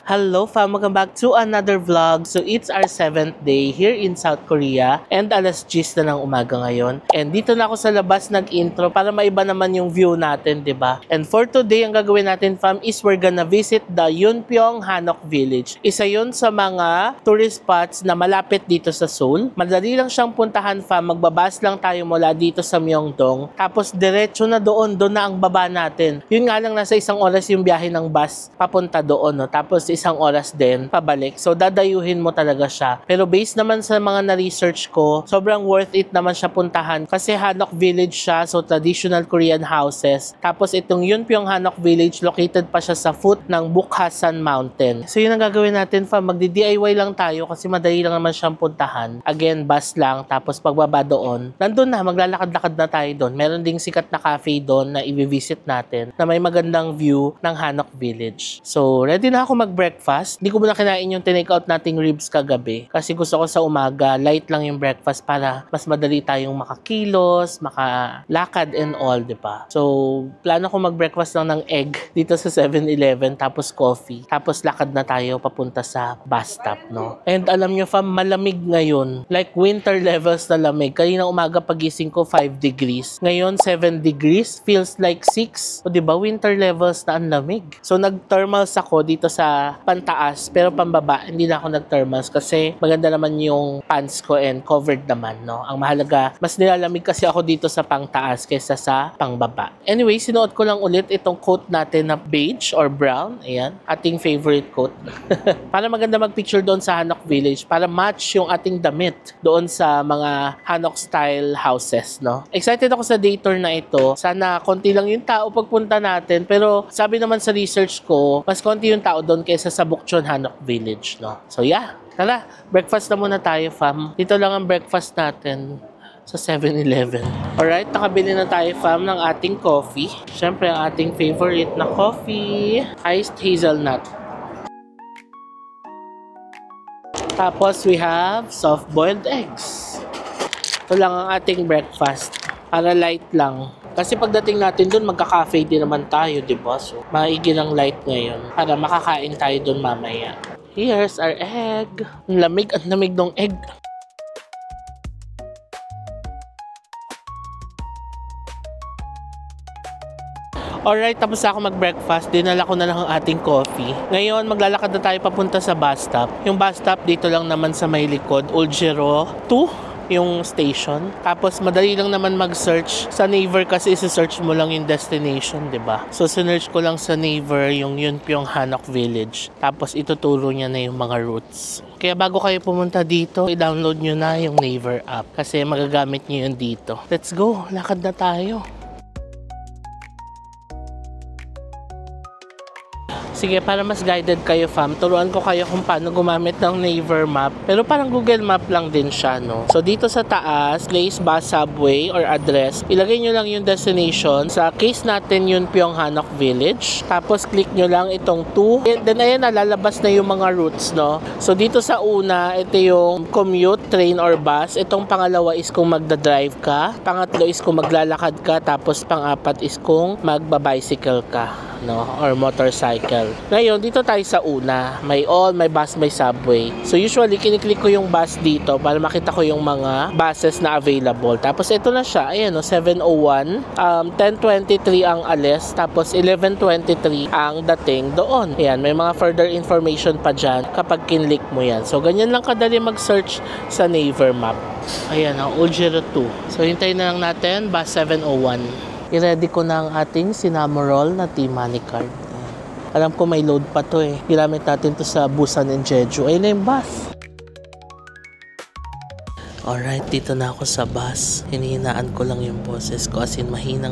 Hello fam, welcome back to another vlog. So it's our 7th day here in South Korea and alas 10 na ng umaga ngayon. And dito na ako sa labas nag-intro para maiba naman yung view natin, 'di ba? And for today, ang gagawin natin fam is we're gonna visit the Yunpyong Hanok Village. Isa 'yun sa mga tourist spots na malapit dito sa Seoul. Madali lang siyang puntahan fam, magbabas lang tayo mula dito sa Myeongdong. Tapos diretso na doon na ang baba natin. Yun nga lang, nasa isang oras yung biyahe ng bus papunta doon, no? Tapos isang oras din pabalik. So dadayuhin mo talaga siya. Pero based naman sa mga na-research ko, sobrang worth it naman siya puntahan kasi Hanok Village siya, so traditional Korean houses. Tapos itong Yunpyong Hanok Village, located pa siya sa foot ng Bukhasan Mountain. So yun ang gagawin natin fam, magdi-DIY lang tayo kasi madali lang naman siyang puntahan. Again, bus lang, tapos pagbaba doon, nandun na, maglalakad-lakad na tayo doon. Meron ding sikat na cafe doon na i-visit natin na may magandang view ng Hanok Village. So ready na ako mag-breakfast. Hindi ko muna kinain yung tinake-out nating ribs kagabi kasi gusto ko sa umaga, light lang yung breakfast para mas madali tayong makakilos, makalakad and all, diba? So, plano ko mag-breakfast lang ng egg dito sa 7-Eleven, tapos coffee, tapos lakad na tayo papunta sa bus stop, no? And alam nyo fam, malamig ngayon. Like winter levels na lamig. Kanina umaga pagising ko 5 degrees. Ngayon 7 degrees, feels like 6. O diba, winter levels na ang lamig. So, nag-thermals ako dito sa pantaas, pero pambaba, hindi na ako nag-thermals kasi maganda naman yung pants ko and covered naman, no? Ang mahalaga, mas nilalamig kasi ako dito sa pangtaas kaysa sa pangbaba. Anyway, sinuot ko lang ulit itong coat natin na beige or brown. Ayan, ating favorite coat. Para maganda mag-picture doon sa Hanok Village, para match yung ating damit doon sa mga Hanok style houses, no? Excited ako sa day tour na ito. Sana konti lang yung tao pagpunta natin, pero sabi naman sa research ko, mas konti yung tao doon kaysa sa Bukchon Hanok Village, no? So yeah, tara, breakfast na muna tayo fam. Dito lang ang breakfast natin sa 7-Eleven. Alright, nakabili na tayo fam ng ating coffee. Siyempre ang ating favorite na coffee, iced hazelnut. Tapos we have soft-boiled eggs. Ito lang ang ating breakfast. Para light lang. Kasi pagdating natin dun, magka-cafe din naman tayo, diba? So, maigi ng light ngayon para makakain tayo dun mamaya. Here's our egg. Ang lamig ng egg. Alright, tapos ako mag-breakfast. Dinala ko na lang ang ating coffee. Ngayon, maglalakad na tayo papunta sa bus stop. Yung bus stop dito lang naman sa may likod, Uljiro 2. Yung station. Tapos madali lang naman mag-search sa Naver kasi isi-search mo lang yung destination, 'di ba? So sinearch ko lang sa Naver yung Yunpyong Hanok Village. Tapos ituturo niya na yung mga routes. Kaya bago kayo pumunta dito, i-download nyo na yung Naver app kasi magagamit nyo yun dito. Let's go, lakad na tayo. Sige, para mas guided kayo fam, turuan ko kayo kung paano gumamit ng Naver map. Pero parang Google Map lang din siya, no? So dito sa taas, place, bus, subway, or address, ilagay nyo lang yung destination. Sa case natin, Yunpyong Hanok Village. Tapos click nyo lang itong 2. And then ayan, lalabas na yung mga routes, no? So dito sa una, ito yung commute, train or bus. Itong pangalawa is kung magdadrive ka. Pangatlo is kung maglalakad ka. Tapos pang-apat is kung magbabicycle ka, no? Or motorcycle. Ngayon, dito tayo sa una. May all, may bus, may subway. So usually, kiniklik ko yung bus dito para makita ko yung mga buses na available. Tapos ito na siya. Ayan, no? 7:01. 10:23 ang alis. Tapos 11:23 ang dating doon. Ayan, may mga further information pa dyan kapag kinlik mo yan. So ganyan lang kadali mag-search sa Naver map. Ayan, ang Uljiro 2. So hintayin na lang natin, bus 7:01. I-ready ko na ang ating Cinnamoroll na T-Money card. Alam ko may load pa to eh. Ginamit natin to sa Busan and Jeju. Ayun na yung bus. Alright, dito na ako sa bus. Hinihinaan ko lang yung boses ko, as in mahina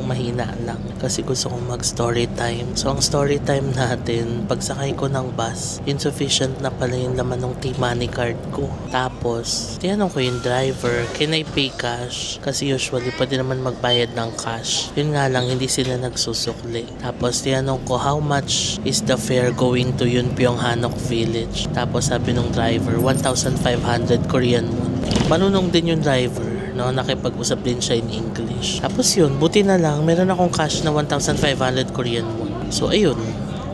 lang kasi gusto kong mag story time. So ang story time natin, pagsakay ko ng bus, insufficient na pala yung laman ng T-Money card ko. Tapos tinanong ko yung driver, can I pay cash? Kasi usually pwede naman magbayad ng cash. Yun nga lang, hindi sila nagsusukli. Tapos tinanong ko, how much is the fare going to Yunpyong Hanok Village? Tapos sabi ng driver, 1,500 Korean won. Manunong din yung driver, no? Nakipag-usap din siya in English. Tapos yun, buti na lang, meron akong cash na 1,500 Korean won. So ayun,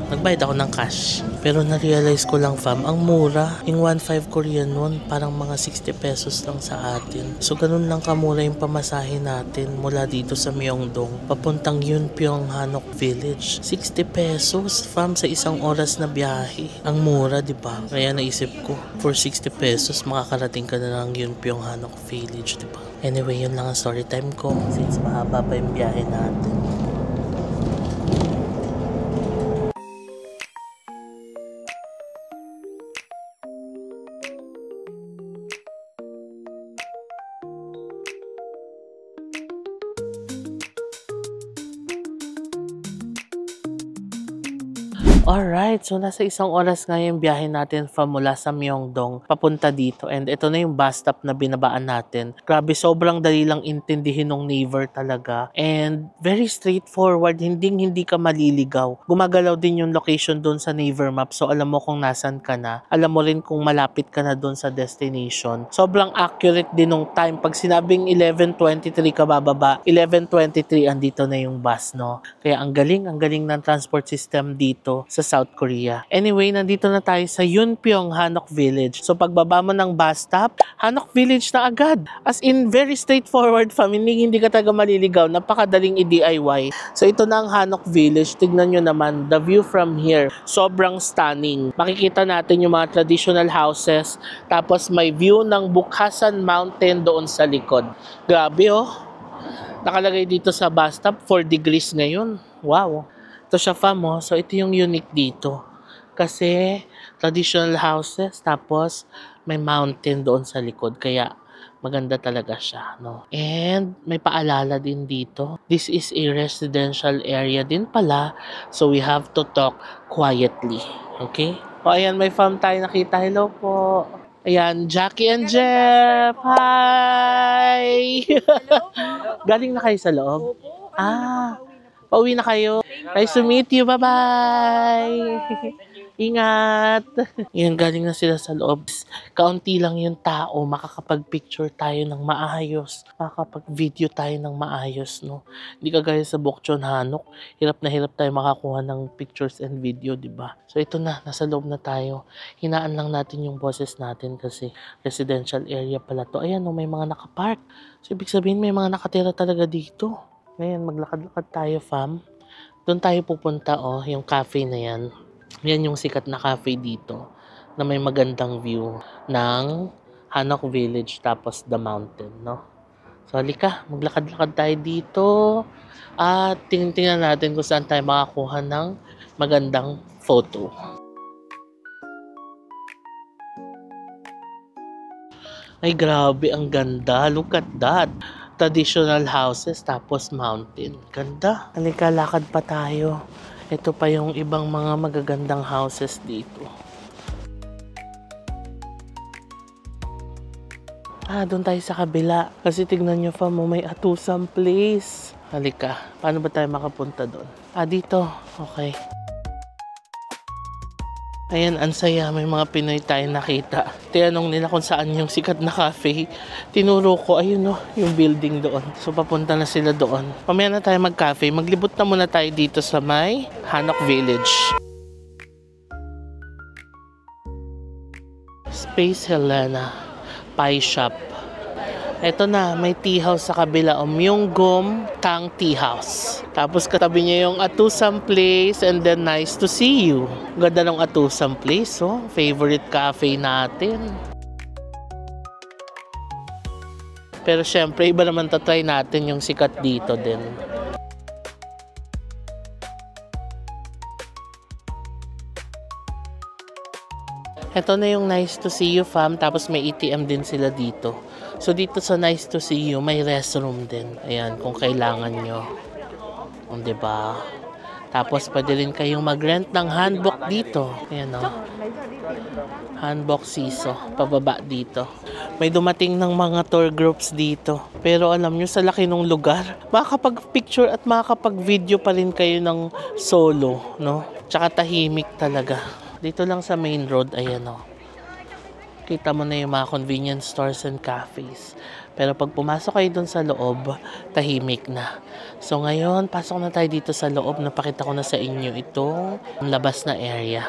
nagbayad ako ng cash. Pero na-realize ko lang fam, ang mura. Yung 1.5 Korean won, parang mga 60 pesos lang sa atin. So ganun lang kamura yung pamasahe natin mula dito sa Myeongdong papuntang Yunpyong Hanok Village. 60 pesos fam sa isang oras na biyahe. Ang mura, di ba? Kaya naisip ko, for 60 pesos makakarating ka na ng Yunpyong Hanok Village, di ba? Anyway, yun lang ang story time ko since mahaba pa yung biyahe natin. Alright, so nasa isang oras nga yung biyahe natin from mula sa Myeongdong papunta dito. And ito na yung bus stop na binabaan natin. Grabe, sobrang dali lang intindihin ng Naver talaga. And very straightforward, hindi ka maliligaw. Gumagalaw din yung location doon sa Naver map. So alam mo kung nasan ka na. Alam mo rin kung malapit ka na doon sa destination. Sobrang accurate din ng time. Pag sinabing 11:23 ka bababa, 11:23 andito na yung bus, no? Kaya ang galing ng transport system dito sa South Korea. Anyway, nandito na tayo sa Yunpyong Hanok Village. So pagbaba mo ng bus stop, Hanok Village na agad. As in, very straightforward fam. Hindi ka talaga maliligaw. Napakadaling i-DIY. So ito na ang Hanok Village. Tignan nyo naman, the view from here. Sobrang stunning. Makikita natin yung mga traditional houses. Tapos may view ng Bukhasan Mountain doon sa likod. Grabe oh. Nakalagay dito sa bus stop, 4 degrees ngayon. Wow. Ito siya fam, oh. So ito yung unique dito. Kasi traditional houses, tapos may mountain doon sa likod. Kaya maganda talaga siya, no? And may paalala din dito. This is a residential area din pala. So we have to talk quietly. Okay? O ayan, may fam tayo nakita. Hello po. Ayan, Jackie and Jeff. Hi! Galing na kayo sa loob? Ah, pauwi na kayo. Nice to meet you. Bye-bye. Ingat. Yan, galing na sila sa loob. Kaunti lang yung tao. Makakapag-picture tayo ng maayos. Makakapag-video tayo ng maayos, no? Hindi kagaya sa Bokchon Hanok. Hirap na hirap tayo makakuha ng pictures and video, di ba? So ito na, nasa loob na tayo. Hinaan lang natin yung boses natin kasi residential area pala to. Ayan, no, may mga nakapark. So ibig sabihin may mga nakatira talaga dito. Ngayon, maglakad-lakad tayo, fam. Doon tayo pupunta, oh, yung cafe na yan. Yan yung sikat na cafe dito na may magandang view ng Hanok Village tapos the mountain, no? So, halika, maglakad-lakad tayo dito at tingnan natin kung saan tayo makakuha ng magandang photo. Ay, grabe, ang ganda. Look at that. Traditional houses tapos mountain. Ganda. Halika, lakad pa tayo. Ito pa yung ibang mga magagandang houses dito. Ah, doon tayo sa kabila. Kasi tignan nyo fam, may Atusam Place. Halika, paano ba tayo makapunta doon? Ah, dito. Okay. Ayan, ang saya. May mga Pinoy tayo nakita. Tinanong nila kung saan yung sikat na cafe. Tinuro ko, ayun no, yung building doon. So, papunta na sila doon. Mamaya na tayo mag-cafe. Maglibot na muna tayo dito sa may Hanok Village. Space Helena Pie Shop. Eto na, may tea house sa kabila. Myeonggom Tang Tea House. Tapos katabi niya yung Atusam Place and then Nice to See You. Ganda ng Atusam Place, oh. Favorite cafe natin. Pero syempre, iba naman tatry natin yung sikat dito din. Ito na yung Nice to See You, fam. Tapos may ATM din sila dito. So, dito sa Nice to See You, may restroom din. Ayan, kung kailangan nyo. Diba? Tapos, pwede rin kayong mag-rent ng hanbok dito. Ayan, o. Hanbok Siso. Pababa dito. May dumating ng mga tour groups dito. Pero alam nyo, sa laki ng lugar, makakapag-picture at makakapag-video pa rin kayo ng solo, no? Tsaka tahimik talaga. Dito lang sa main road, ayan, o. Kita mo na yung mga convenience stores and cafes. Pero pag pumasok kayo dun sa loob, tahimik na. So ngayon, pasok na tayo dito sa loob. Napakita ko na sa inyo itong labas na area.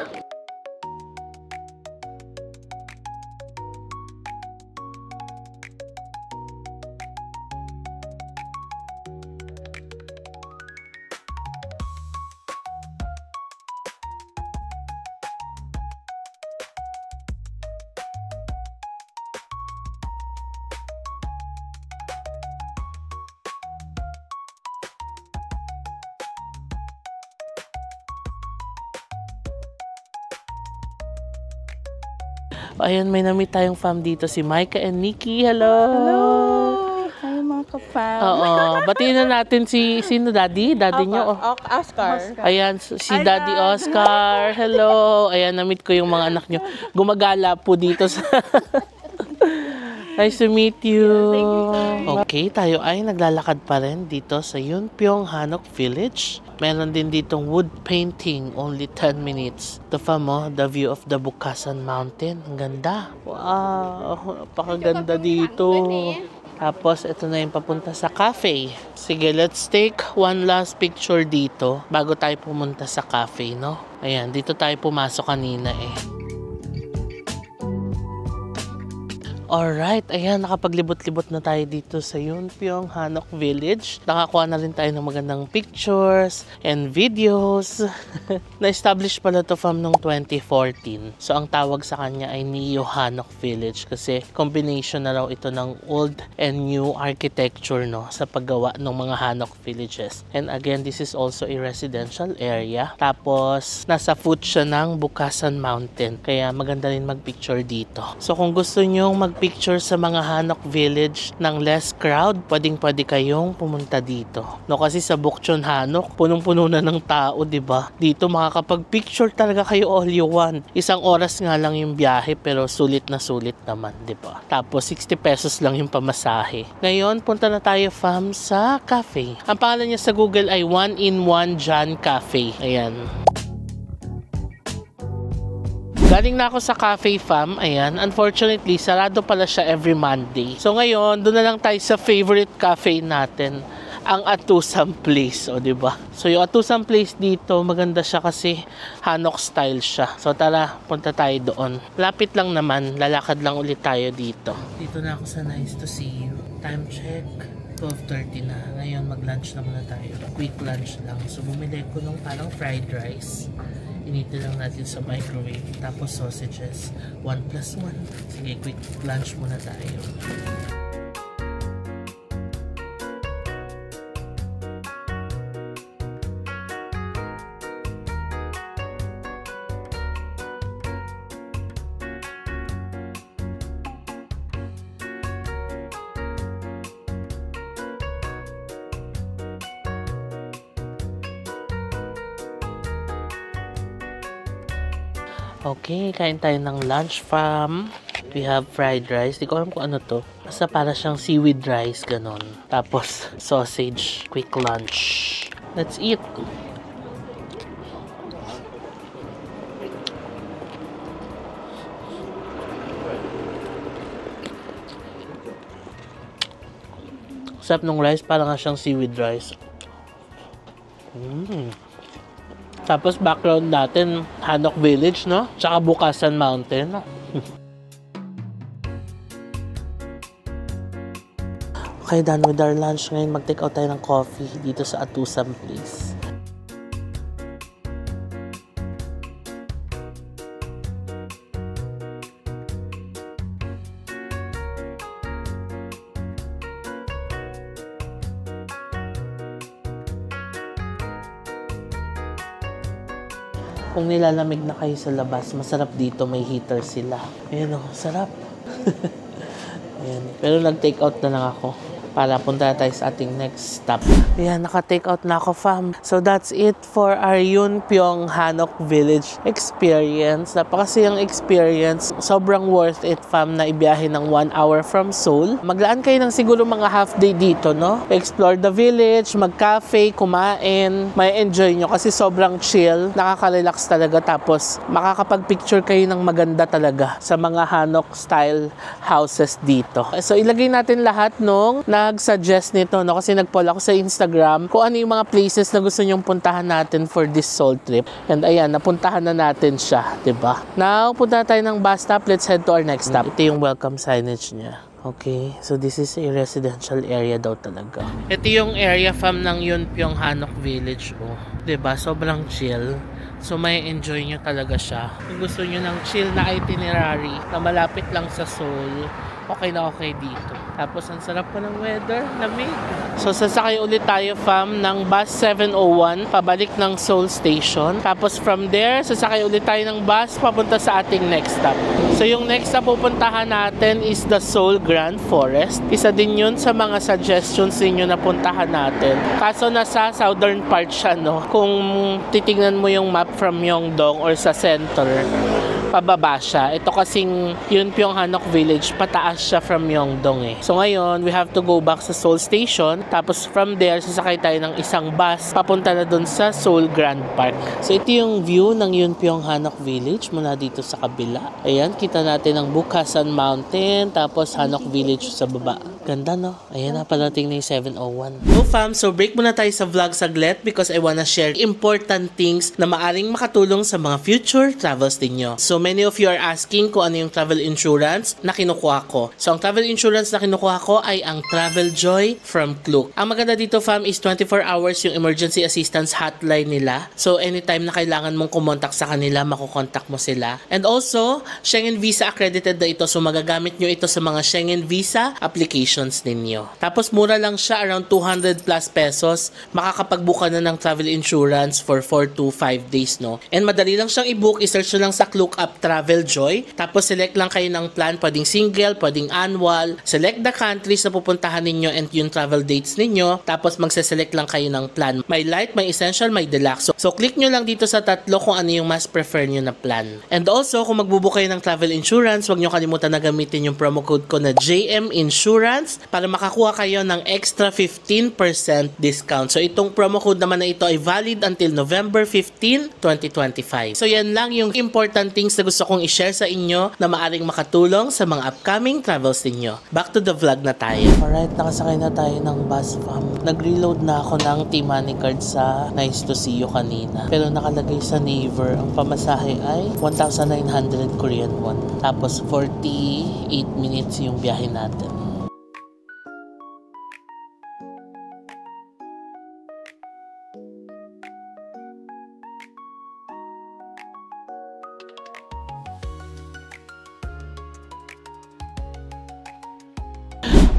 Ayan, may namit tayong fam dito, si Micah and Nikki. Hello! Hello! Hi mga ka-fam. Oo, batiin na natin si, sino, Daddy? Daddy nyo? Oscar. Ayan, si Daddy Oscar. Hello! Ayan, namit ko yung mga anak nyo. Gumagala po dito sa... Nice to meet you. Okay, tayo ay naglalakad pa rin dito sa Yunpyong Hanok Village. Meron din ditong wood painting, only 10 minutes. Ito pa mo, the view of the Bukasan Mountain. Ang ganda. Wow, napakaganda dito. Tapos, ito na yung papunta sa cafe. Sige, let's take one last picture dito bago tayo pumunta sa cafe, no? Ayan, dito tayo pumasok kanina eh. Alright, ayan, nakapaglibot-libot na tayo dito sa Yunpyong Hanok Village. Nakakuha na rin tayo ng magandang pictures and videos. Na-establish pala to from noong 2014. So, ang tawag sa kanya ay Neo Hanok Village kasi combination na raw ito ng old and new architecture, no, sa paggawa ng mga Hanok villages. And again, this is also a residential area. Tapos, nasa foot siya ng Bukasan Mountain. Kaya maganda rin mag-picture dito. So, kung gusto nyong mag-picture sa mga Hanok Village ng less crowd, pwedeng-pwede kayong pumunta dito. No, kasi sa Bukchon Hanok, punong-puno na ng tao, 'di ba? Dito makakapag-picture talaga kayo all you want. Isang oras nga lang yung biyahe pero sulit na sulit naman, 'di ba? Tapos 60 pesos lang yung pamasahe. Ngayon, punta na tayo fam sa cafe. Ang pangalan niya sa Google ay 1-in-1 John Cafe. Ayan. Galing na ako sa cafe fam, ayan. Unfortunately, sarado pala siya every Monday. So ngayon, doon na lang tayo sa favorite cafe natin, ang Atusam Place, o diba? So yung Atusam Place dito, maganda siya kasi Hanok style siya. So tara, punta tayo doon. Lapit lang naman, lalakad lang ulit tayo dito. Dito na ako sa Nice to See You. Time check. 12:30 na. Ngayon, mag-lunch na muna tayo. Quick lunch lang. So bumili ko nung parang fried rice. Inito lang natin sa microwave. Tapos sausages. 1+1. Sige, quick lunch muna tayo. Okay, kain tayo ng lunch fam. We have fried rice. Di ko alam kung ano to. Basta para siyang seaweed rice, ganon. Tapos, sausage. Quick lunch. Let's eat. Sarap ng rice, para nga siyang seaweed rice. Tapos background natin, Hanok Village, no? Tsaka Bukasan Mountain. Okay, done with our lunch. Ngayon mag-take out tayo ng coffee dito sa Atusam Place. Kung nilalamig na kayo sa labas, masarap dito, may heater sila. Ayan o, sarap. Ayan. Pero nag-take out na lang ako para punta tayo sa ating next stop. Ayan, naka-take out na ako fam. So that's it for our Yunpyong Hanok Village experience. Napakasayang experience. Sobrang worth it fam na ibiyahe ng 1 hour from Seoul. Maglaan kayo ng siguro mga half day dito, no? Explore the village, mag-cafe, kumain. May enjoy nyo kasi sobrang chill. Nakaka-relax talaga. Tapos makakapag-picture kayo ng maganda talaga sa mga Hanok style houses dito. So ilagay natin lahat nung nag-suggest nito, no? Kasi nag-poll ako sa Instagram kung ano yung mga places na gusto nyong puntahan natin for this Seoul trip. And ayan, napuntahan na natin siya, diba? Now, punta tayo ng bus stop. Let's head to our next stop. Ito yung welcome signage niya. Okay, so this is a residential area daw talaga. Ito yung area fam ng Yunpyong Hanok Village, oh. Diba? Sobrang chill. So may enjoy nyo talaga siya. Kung gusto nyo ng chill na itinerary na malapit lang sa Seoul, okay na okay dito. Tapos ang sarap pa ng weather, lamig. So sasakay ulit tayo fam ng bus 701 pabalik ng Seoul Station. Tapos from there, sasakay ulit tayo ng bus papunta sa ating next stop. So yung next stop pupuntahan natin is the Seoul Grand Forest. Isa din yun sa mga suggestions ninyo na puntahan natin. Kaso nasa southern part siya, no? Kung titingnan mo yung map from Myeongdong or sa center, pababa siya. Ito kasing yun Pyonghanok Village, pataas siya from Myeongdong eh. So ngayon, we have to go back sa Seoul Station. Tapos from there, sasakay tayo ng isang bus papunta na dun sa Seoul Grand Park. So ito yung view ng yun Pyonghanok Village mula dito sa kabila. Ayan, kita natin ang Bukhasan Mountain, tapos Hanok Village sa baba. Ganda, no? Ayan na, parating na yung 701. So fam, so break muna tayo sa vlog saglit because I wanna share important things na maaring makatulong sa mga future travels ninyo. So many of you are asking kung ano yung travel insurance na kinukuha ko. So ang travel insurance na kinukuha ko ay ang Travel Joy from Klook. Ang maganda dito fam is 24 hours yung emergency assistance hotline nila. So anytime na kailangan mong kumontak sa kanila, makukontak mo sila. And also, Schengen Visa accredited na ito. So magagamit nyo ito sa mga Schengen Visa applications ninyo. Tapos mura lang siya, around 200 plus pesos. Makakapag-book ka na ng travel insurance for 4 to 5 days, no? And madali lang siyang i-book. I-search nyo lang sa Klook app Travel Joy. Tapos select lang kayo ng plan, pwedeng single, pwedeng annual. Select the countries na pupuntahan ninyo and yung travel dates ninyo. Tapos magse-select lang kayo ng plan. May light, may essential, may deluxe. So click nyo lang dito sa tatlo kung ano yung mas prefer nyo na plan. And also, kung magbubook kayo ng travel insurance, huwag nyo kalimutan na gamitin yung promo code ko na JM Insurance para makakuha kayo ng extra 15% discount. So itong promo code naman na ito ay valid until November 15, 2025. So yan lang yung important things na gusto kong i-share sa inyo na maaring makatulong sa mga upcoming travels ninyo. Back to the vlog na tayo. Alright, nakasakay na tayo ng bus fam. Nag-reload na ako ng T-Money card sa Nice to See You kanina. Pero nakalagay sa Naver, ang pamasahe ay 1,900 Korean won. Tapos 48 minutes yung biyahe natin.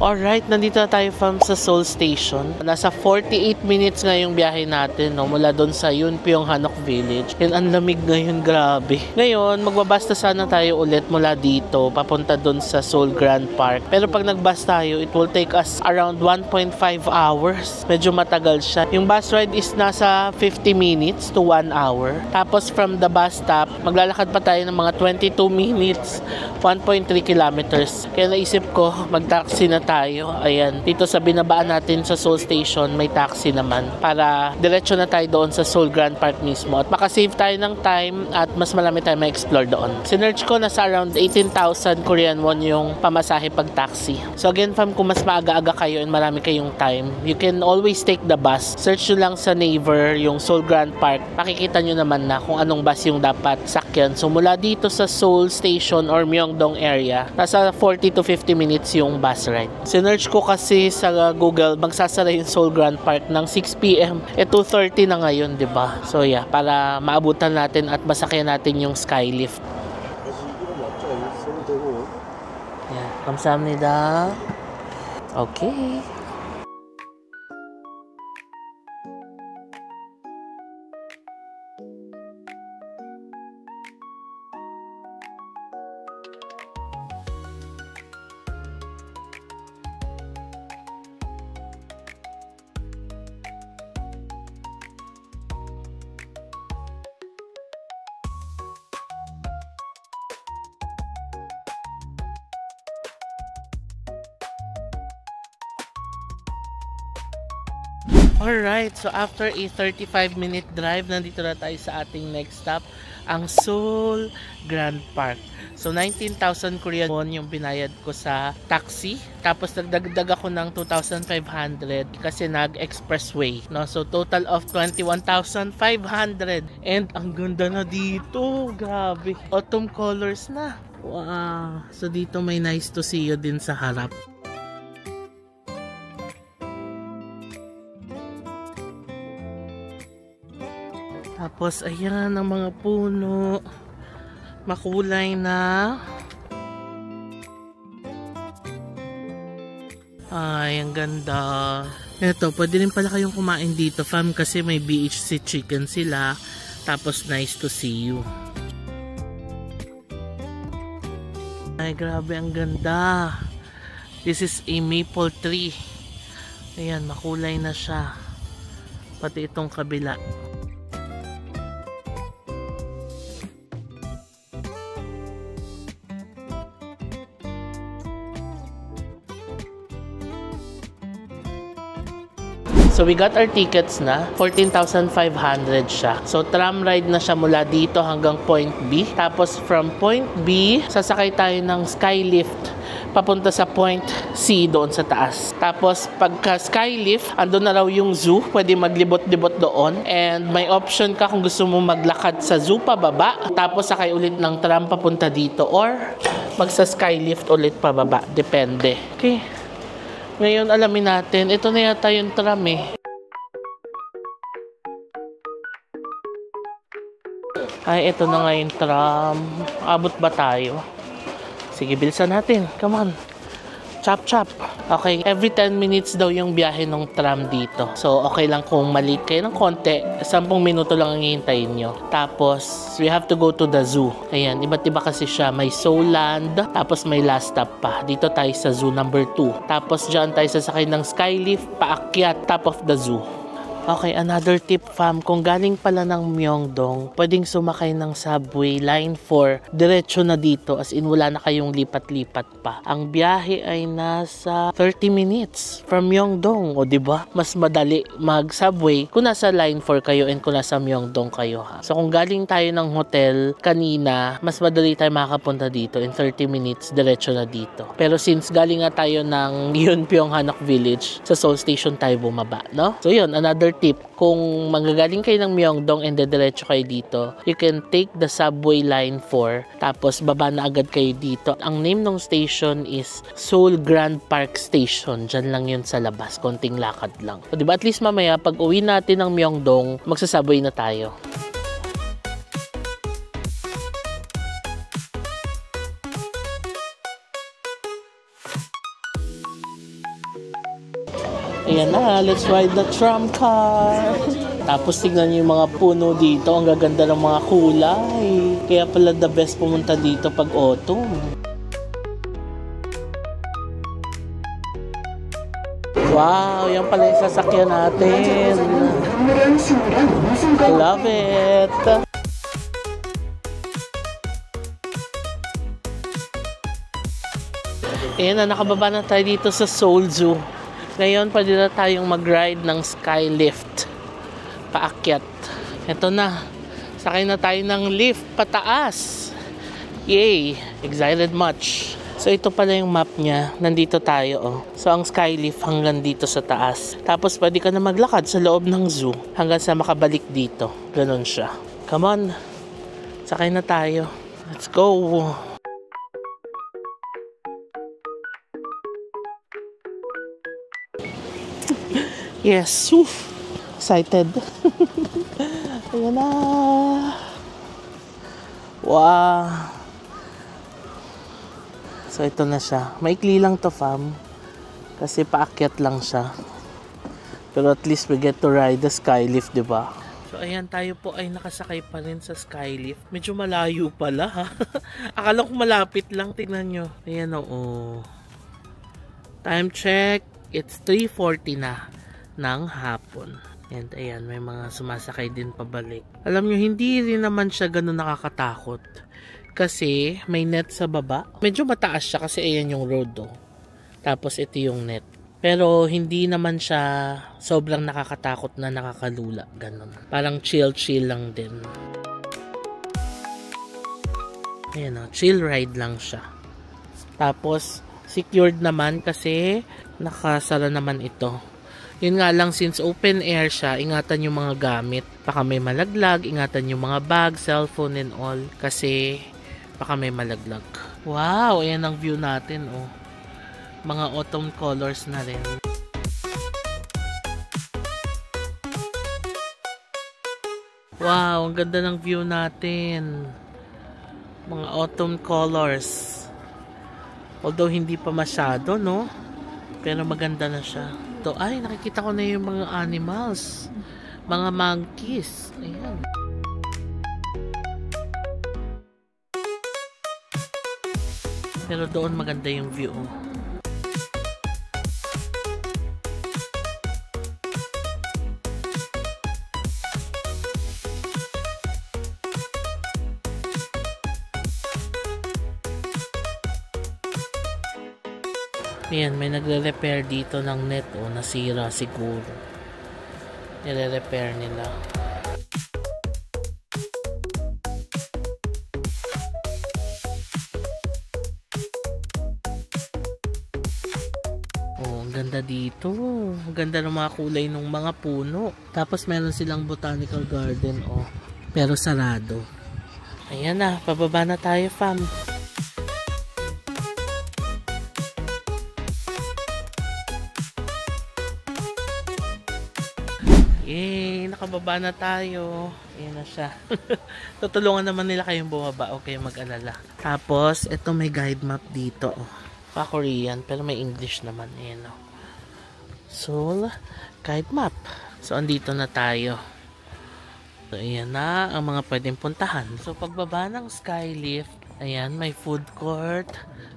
Alright, nandito na tayo fam sa Seoul Station. Nasa 48 minutes nga yung biyahe natin, no, mula doon sa yun Pyonghanok Village. And ang lamig ngayon, grabe. Ngayon, magbabasta sana tayo ulit mula dito, papunta doon sa Seoul Grand Park. Pero pag nagbus tayo, it will take us around 1.5 hours. Medyo matagal siya. Yung bus ride is nasa 50 minutes to 1 hour. Tapos from the bus stop, maglalakad pa tayo ng mga 22 minutes, 1.3 kilometers. Kaya naisip ko, mag-taxi na tayo. Ayan, dito sa binabaan natin sa Seoul Station, may taxi naman para diretso na tayo doon sa Seoul Grand Park mismo. At makasave tayo ng time at mas marami tayo ma-explore doon. Sinearch ko, nasa around 18,000 Korean won yung pamasahe pag taxi. So again fam, kung mas maaga-aga kayo and marami kayong time, you can always take the bus. Search nyo lang sa Naver yung Seoul Grand Park. Makikita nyo naman na kung anong bus yung dapat sakyan. So mula dito sa Seoul Station or Myeongdong area, nasa 40 to 50 minutes yung bus ride. Sinearch ko kasi sa Google, magsasara yung Seoul Grand Park ng 6 PM. 2:30 na ngayon, di ba? So yeah, para maabutan natin at masakyan natin yung Skylift. Yeah, 감사합니다. Okay. Alright, so after a 35-minute drive, nandito na tayo sa ating next stop, ang Seoul Grand Park. So 19,000 Korean won yung binayad ko sa taxi. Tapos nagdagdag ako ng 2,500 kasi nag-expressway. No? So total of 21,500. And ang ganda na dito. Grabe. Autumn colors na. Wow. So dito may Nice to See You din sa harap. Tapos, ayan ang mga puno. Makulay na. Ay, ang ganda. Eto, pwede rin pala kayong kumain dito, fam, kasi may BHC chicken sila. Tapos, nice to see you. Ay, grabe, ang ganda. This is a maple tree. Ayan, makulay na siya. Pati itong kabila. So we got our tickets na. 14,500 siya. So tram ride na siya mula dito hanggang point B. Tapos from point B, sasakay tayo ng skylift papunta sa point C doon sa taas. Tapos pagka skylift, andun na raw yung zoo. Pwede maglibot-libot doon. And may option ka kung gusto mo maglakad sa zoo pababa. Tapos sakay ulit ng tram papunta dito. Or magsa skylift ulit pababa. Depende. Okay. Ngayon, alamin natin. Ito na yata yung tram eh. Ay, ito na nga yung tram. Abot ba tayo? Sige, bilisan natin. Come on. Chop, chop. Okay, every 10 minutes daw yung biyahe ng tram dito. So, okay lang kung mali kayo ng konti. 10 minuto lang ang hihintayin nyo. Tapos, we have to go to the zoo. Ayan, iba't iba kasi siya. May Soulland, tapos may last stop pa. Dito tayo sa zoo number 2. Tapos, dyan tayo sasakay ng skylift, paakyat, top of the zoo. Okay, another tip, fam. Kung galing pala ng Myeongdong, pwedeng sumakay ng subway line 4. Diretso na dito, as in wala na kayong lipat-lipat pa. Ang biyahe ay nasa 30 minutes from Myeongdong. O diba? Mas madali mag-subway kung nasa line 4 kayo and kung nasa Myeongdong kayo, ha. So kung galing tayo ng hotel kanina, mas madali tayo makakapunta dito. In 30 minutes, diretso na dito. Pero since galing nga tayo ng Yeonpyeong Hanok Village, sa Seoul Station tayo bumaba, no? So yun, another tip, kung manggagaling kayo ng Myeongdong and diretso kayo dito, you can take the subway line 4, tapos baba na agad kayo dito. Ang name ng station is Seoul Grand Park Station. Diyan lang yun sa labas, konting lakad lang. So, diba, at least mamaya pag uwi natin ng Myeongdong, magsasubway na tayo. Ayan na, let's ride the tram car. Tapos tignan niyo yung mga puno dito. Ang gaganda ng mga kulay. Kaya pala the best pumunta dito pag autumn. Wow, yan pala yung sasakyan natin. Love it. Ayan na, nakababa na tayo dito sa Seoul Zoo. Ngayon, pwede na tayong mag-ride ng skylift. Paakyat. Ito na. Sakay na tayo ng lift pataas. Yay! Excited much. So, ito pala yung map niya. Nandito tayo, oh. So, ang skylift hanggang dito sa taas. Tapos, pwede ka na maglakad sa loob ng zoo hanggang sa makabalik dito. Ganon siya. Come on. Sakay na tayo. Let's go! Yes, oof. Excited. Ayan na. Wow. So, ito na siya. Maikli lang to, fam. Kasi paakyat lang siya. Pero at least we get to ride the skylift, diba? So, ayan, tayo po ay nakasakay pa rin sa skylift. Medyo malayo pala, ha? Akala ko malapit lang. Tingnan nyo. Ayan, oo. Time check. It's 3:40 na ng hapon. And ayan, may mga sumasakay din pabalik. Alam nyo, hindi rin naman siya ganun nakakatakot. Kasi may net sa baba. Medyo mataas siya kasi ayan yung road, oh. Tapos ito yung net. Pero hindi naman siya sobrang nakakatakot na nakakalula. Ganun. Parang chill lang din. Ayan, oh, chill ride lang siya. Tapos secured naman kasi nakasara naman ito. Yun nga lang, since open air siya, ingatan yung mga gamit. Baka may malaglag, ingatan yung mga bag, cellphone and all. Kasi baka may malaglag. Wow, ayan ang view natin, oh. Mga autumn colors na rin. Wow, ang ganda ng view natin. Mga autumn colors. Although hindi pa masyado, no? Pero maganda na siya. dito. Ay, nakikita ko na yung mga animals. Mga monkeys. Ayan. Pero doon maganda yung view. Ayan, may nagre-repair dito ng net o nasira siguro. Nire-repair nila. Oh, ang ganda dito. Ang ganda ng mga kulay ng mga puno. Tapos meron silang botanical garden, oh. Pero sarado. Ayan na, pababa na tayo, fam. Yay! Nakababa na tayo. Ayan na siya. Tutulungan naman nila kayong bumaba. Okay, mag-alala. Tapos, ito may guide map dito. Oh. Pa-Korean, pero may English naman. Ayan, oh. So, guide map. So, andito na tayo. So, ayan na ang mga pwedeng puntahan. So, pagbaba ng Skylift, ayan, may food court.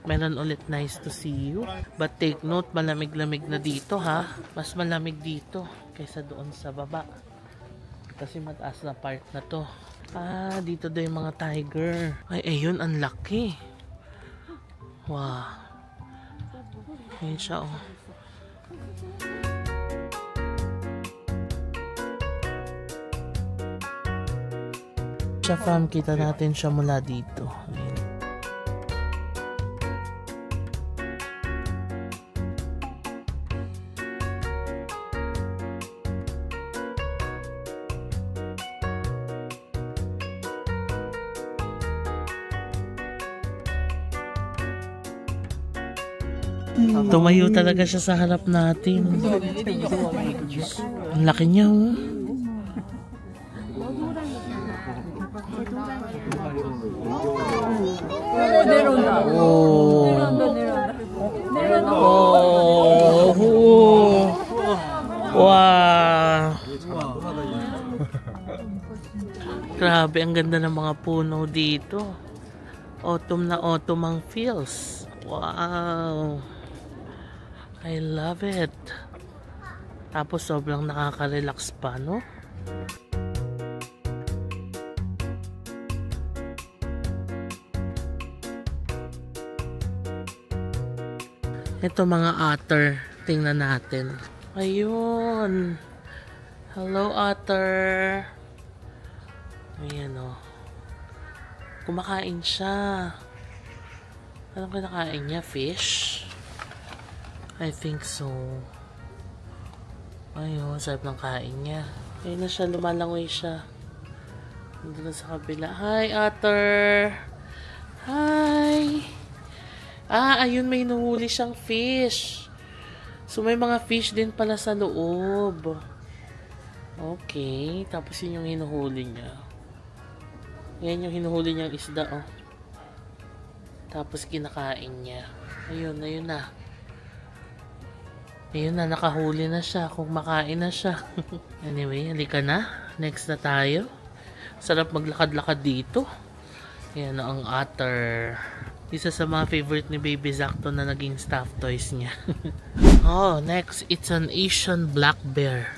Meron ulit nice to see you. But take note, malamig-lamig na dito, ha? Mas malamig dito kaysa doon sa baba. Kasi mataas na part na to. Ah, dito daw yung mga tiger. Ay, ayun, ang laki. Wow. Ayun siya, oh. Siya, fam, kita natin siya mula dito. Ayun. Tumayo talaga siya sa harap natin. Ang laki niya, oh. Oh. Wow. Grabe, ang ganda ng mga puno dito. Autumn na autumn ang feels. Wow. I love it. Tapos sobrang nakaka-relax pa, no? Ito mga otter. Tingnan natin. Ayun. Hello, otter. Ayan, oh. Kumakain siya. Anong kinakain niya? Fish? I think so. Ayun, sarap ng kain niya. Ayun na siya, lumalangoy siya. Nandun na sa kabila. Hi, otter! Hi! Ah, ayun, may nuhuli siyang fish. So, may mga fish din pala sa loob. Okay, tapos yun yung hinuhuli niya. Yan yung hinuhuli niyang isda, oh. Tapos kinakain niya. Ayun, ayun na. Ayun na, nakahuli na siya. Kung makain na siya. Anyway, halika na. Next na tayo. Sarap maglakad-lakad dito. Ayan na ang otter. Isa sa mga favorite ni Baby Zacto na naging stuffed toys niya. Oh, next, it's an Asian black bear.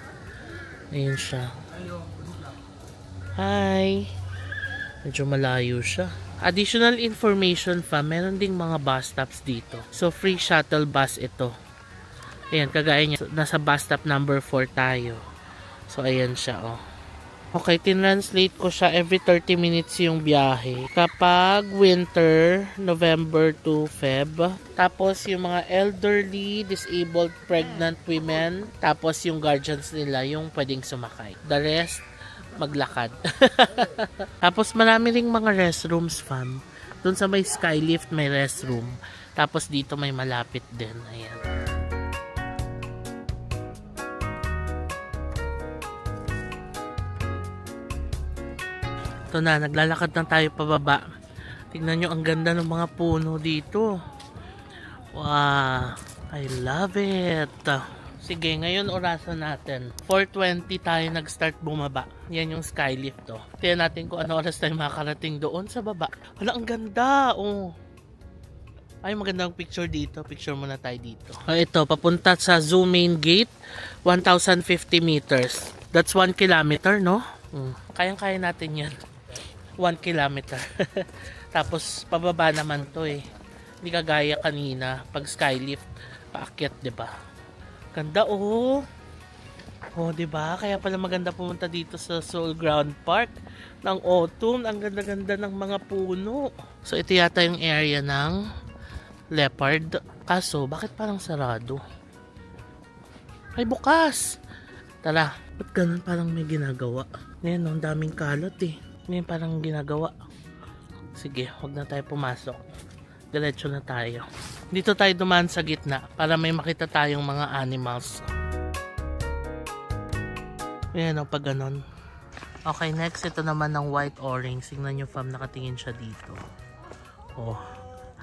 Ayun siya. Hi! Medyo malayo siya. Additional information pa, meron ding mga bus stops dito. So, free shuttle bus ito. Ayan, kagaya niya, nasa bus stop number 4 tayo. So, ayan siya, oh. Okay, tinranslate ko siya every 30 minutes yung biyahe. Kapag winter, November to Feb. Tapos, yung mga elderly, disabled, pregnant women. Tapos, yung guardians nila, yung pwedeng sumakay. The rest, maglakad. Tapos, marami ring mga restrooms, fam. Doon sa may Skylift, may restroom. Tapos, dito may malapit din. Ayan. Ito na, naglalakad na tayo pababa. Tingnan nyo, ang ganda ng mga puno dito. Wow, I love it. Sige, ngayon orasan natin. 4:20 tayo nag-start bumaba. Yan yung skylift to. Tingnan natin kung ano oras tayo makakarating doon sa baba. Wala, ang ganda. Oh. Ay, magandang picture dito. Picture muna tayo dito. Ito, papunta sa zoo main gate. 1,050 meters. That's 1 kilometer, no? Kayang-kaya natin yan. 1 kilometer. Tapos, pababa naman to eh. Hindi kagaya kanina. Pag skylift, paakyat, diba? Ganda, oh. Oh, diba? Kaya pala maganda pumunta dito sa Seoul Ground Park ng autumn. Ang ganda-ganda ng mga puno. So, ito yata yung area ng leopard. Kaso, bakit parang sarado? Ay, bukas! Tara, ba't ganun parang may ginagawa? Ngayon, ang daming kalat eh. Ngayon parang ginagawa. Sige, huwag na tayo pumasok. Diretso na tayo. Dito tayo dumaan sa gitna para may makita tayong mga animals. Ayan o, pag ganun. Okay, next, ito naman ng white orange. Tingnan nyo, fam, nakatingin siya dito. Oh.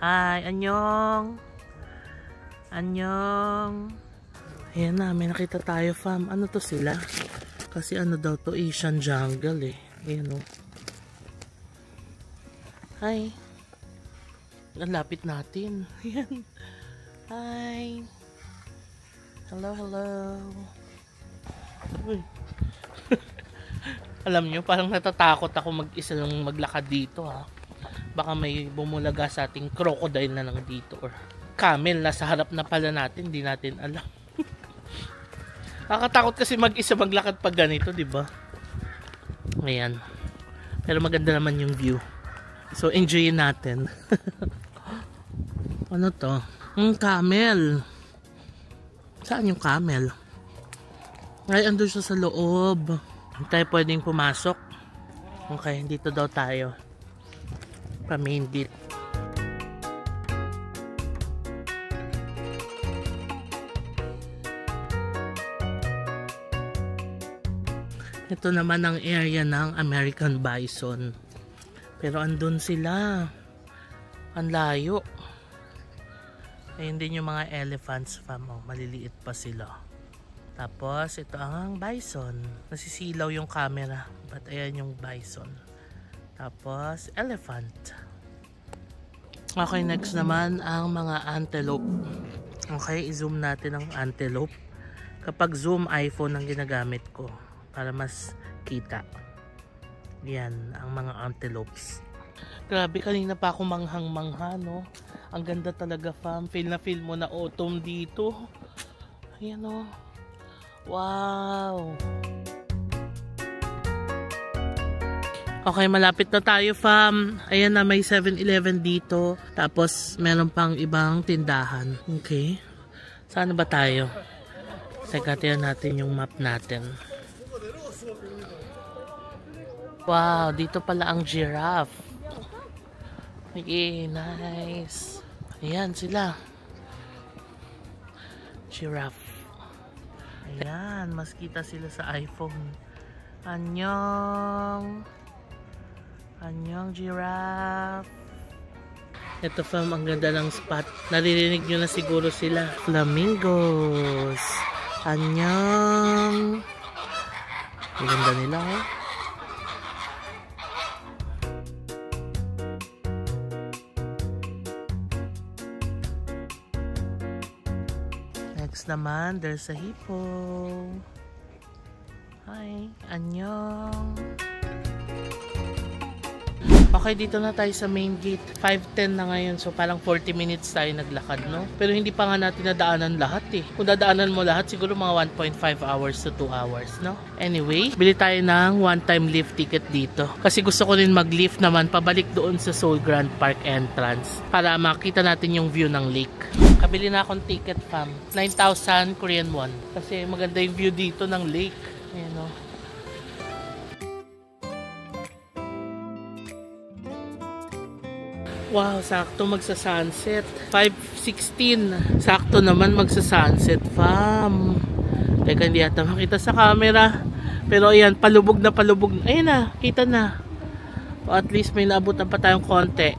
Hi, anyong. Anyong. Ayan na, may nakita tayo, fam. Ano to sila? Kasi ano daw to, Asian jungle eh. Ayan o. Hi. Ang lapit natin. Ayan. Hi. Hello, hello. Uy. Alam nyo, parang natatakot ako mag-isa lang maglakad dito ha. Baka may bumulaga sa ating crocodile na lang dito or camel na sa harap na pala natin, hindi natin alam. Nakakatakot kasi mag-isa maglakad pag ganito, di ba? Ayan. Pero maganda naman yung view. So enjoyin natin. Ano to? Camel. Saan yung camel? Ay, andun siya sa loob. Hindi tayo pwedeng pumasok. Okay, dito daw tayo. Pa main gate. Ito naman ang area ng American bison. Pero andun sila. Ang layo. Ayun din yung mga elephants, fam. Oh, maliliit pa sila. Tapos ito ang bison. Nasisilaw yung camera. But ayan yung bison. Tapos, elephant. Okay, next naman ang mga antelope. Okay, i-zoom natin ang antelope. Kapag zoom, iPhone ang ginagamit ko para mas kita. Yan, ang mga antelopes. Grabe, kanina pa ako manghang-mangha, no? Ang ganda talaga, fam. Feel na feel mo na autumn dito. Ayan, oh. Wow! Okay, malapit na tayo, fam. Ayan na, may 7-Eleven dito. Tapos, meron pang ibang tindahan. Okay. Saan ba tayo? Teka, tiyan natin yung map natin. Wow, dito pala ang giraffe. Okay, nice. Ayan sila. Giraffe. Ayan, mas kita sila sa iPhone. Annyeong. Annyeong, giraffe. Ito, fam, ang ganda ng spot. Naririnig nyo na siguro sila. Flamingos. Annyeong. Ang ganda nila, eh. Next naman, there's a hippo. Hi, annyeong. Okay, dito na tayo sa main gate. 5:10 na ngayon, so parang 40 minutes tayo naglakad, no? Pero hindi pa nga natin nadaanan lahat eh. Kung dadaanan mo lahat, siguro mga 1.5 hours to 2 hours, no? Anyway, bili tayo ng one-time lift ticket dito. Kasi gusto ko rin mag-lift naman pabalik doon sa Seoul Grand Park entrance para makita natin yung view ng lake. Kabili na akong ticket, fam. 9,000 Korean won. Kasi maganda yung view dito ng lake. Ayan, no? Wow, sakto magsa-sunset. 5:16. Sakto naman magsa-sunset, fam. Teka, hindi yata makita sa camera. Pero ayan, palubog na palubog. Ayan na, kita na. O at least may naabutan pa tayong konti.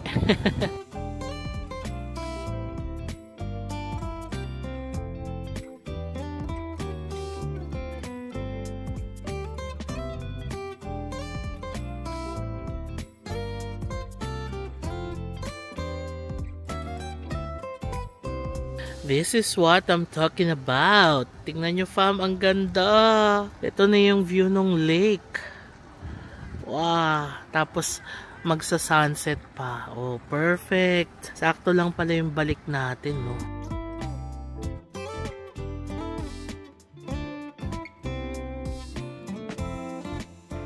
This is what I'm talking about. Tingnan nyo fam, ang ganda. Ito na yung view ng lake. Wow. Tapos magsa-sunset pa. Oh, perfect. Sakto lang pala yung balik natin, no?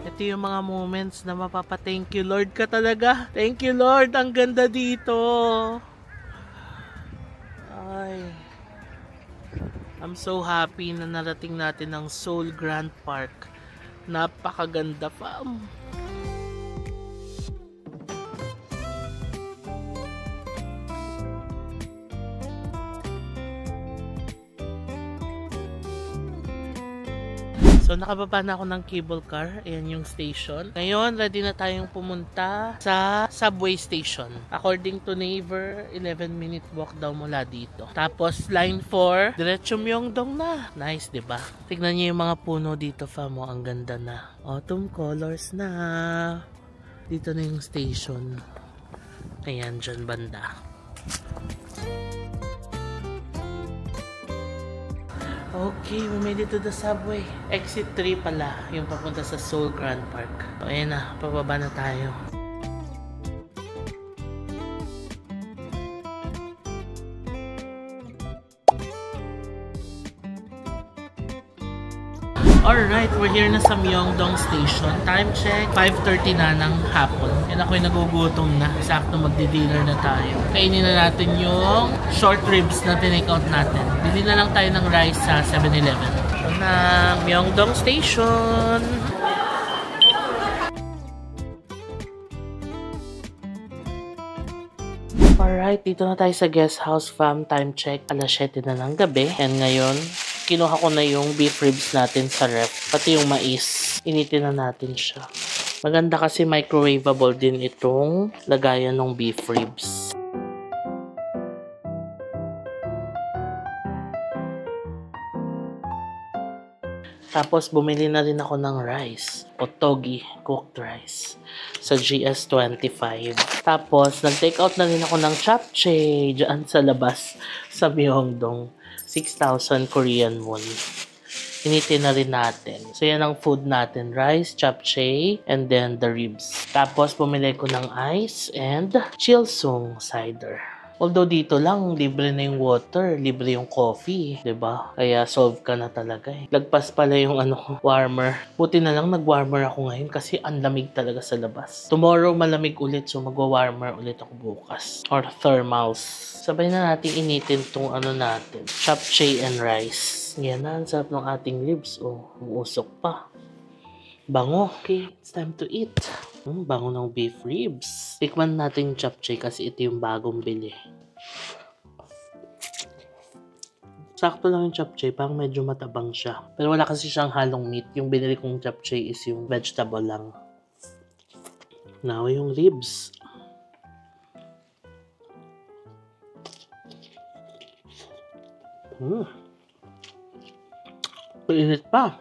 Ito yung mga moments na mapapa-thank you Lord ka talaga. Thank you Lord, ang ganda dito. Ay. I'm so happy na narating natin ang Seoul Grand Park. Napakaganda fam. So nakababa na ako ng cable car. Ayan yung station. Ngayon, ready na tayong pumunta sa subway station. According to Naver, 11-minute walk daw mula dito. Tapos line 4, diretso Myeongdong na. Nice, 'di ba? Tignan niyo yung mga puno dito, fam. Ang ganda na. Autumn colors na. Dito na yung station. Ayan, dyan banda. Okay, we made it to the subway. Exit 3 pala, yung papunta sa Seoul Grand Park. So, ayan na, pababa na tayo. Alright, we're here na sa Myeongdong Station. Time check, 5:30 na ng hapon. And ako'y nagugutom na. Sakto magdi-dinner na tayo. Kainin na natin yung short ribs na tinake out natin. Bili na lang tayo ng rice sa 7-Eleven. Ito na, Myeongdong Station. Alright, dito na tayo sa guest house fam. Time check, alas 7 na ng gabi. And ngayon, kinuha ko na yung beef ribs natin sa ref. Pati yung mais. Initin na natin siya. Maganda kasi microwavable din itong lagayan ng beef ribs. Tapos bumili na rin ako ng rice. Ottogi cooked rice. Sa GS25. Tapos nag-take out na rin ako ng japchae dyan sa labas sa Myeongdong. 6,000 Korean won. Initin na rin natin. So, yan ang food natin. Rice, japchae, and then the ribs. Tapos, bumili ko ng ice and chilsung cider. Although dito lang, libre na yung water, libre yung coffee, 'di ba? Kaya solve ka na talaga eh. Lagpas pala yung warmer. Buti na lang nag-warmer ako ngayon kasi ang lamig talaga sa labas. Tomorrow malamig ulit, so magwa-warmer ulit ako bukas. Or thermals. Sabay na natin initin tong natin. Japchae and rice. Yan na, ang sarap ng ating ribs. Oh, umusok pa. Bango. Okay, it's time to eat. Bango ng beef ribs. Tikman natin yung japchae kasi ito yung bagong bili. Sakto lang yung japchae, parang medyo matabang siya. Pero wala kasi siyang halong meat. Yung binili kong japchae is yung vegetable lang. Now yung ribs. Painit pa.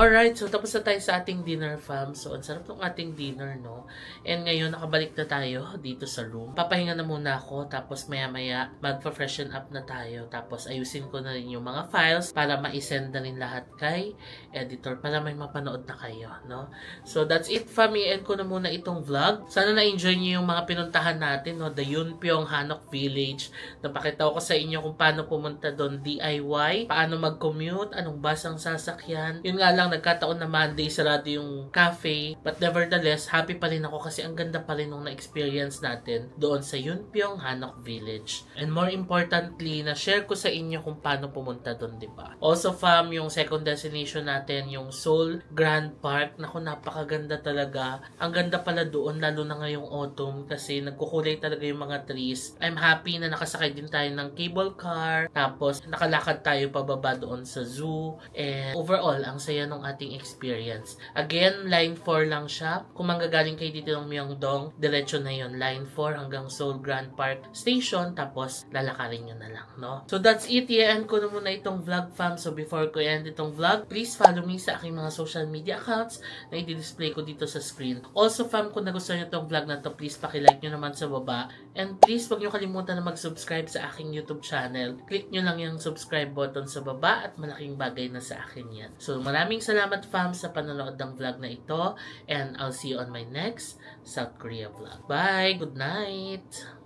Alright, so tapos na tayo sa ating dinner fam. So, ang sarap ng ating dinner, no? And ngayon, nakabalik na tayo dito sa room. Papahinga na muna ako, tapos maya-maya magpa-freshen up na tayo. Tapos ayusin ko na rin yung mga files para ma-send na rin lahat kay editor para may mapanood na kayo, no? So, that's it fam. I-end ko na muna itong vlog. Sana na-enjoy niyo yung mga pinuntahan natin, no? The Yunpyong Hanok Village. Napakita ko sa inyo kung paano pumunta doon DIY, paano mag-commute, anong bus ang sasakyan. Yun nga lang, nagkataon na Monday sarado yung cafe, but nevertheless happy pa rin ako kasi ang ganda pa rin nung na-experience natin doon sa Yunpyong Hanok Village. And more importantly, na-share ko sa inyo kung paano pumunta doon, di ba? Also fam, yung second destination natin, yung Seoul Grand Park, naku, napakaganda talaga. Ang ganda pala doon, lalo na ngayong autumn kasi nagkukulay talaga yung mga trees. I'm happy na nakasakay din tayo ng cable car, tapos nakalakad tayo pababa doon sa zoo, and overall, ang saya ng ating experience. Again, line 4 lang siya. Kung manggagaling kayo dito ng Myeongdong, diretso na yon, line 4 hanggang Seoul Grand Park Station, tapos lalakarin nyo na lang, no? So that's it. I-end ko na muna itong vlog, fam. So before ko end itong vlog, please follow me sa aking mga social media accounts na i-display ko dito sa screen. Also, fam, kung nagustuhan nyo itong vlog na to, please pakilike nyo naman sa baba. And please, huwag nyo kalimutan na mag-subscribe sa aking YouTube channel. Click nyo lang yung subscribe button sa baba at malaking bagay na sa akin yan. So maraming salamat, fam, sa panonood ng vlog na ito. And I'll see you on my next South Korea vlog. Bye! Good night!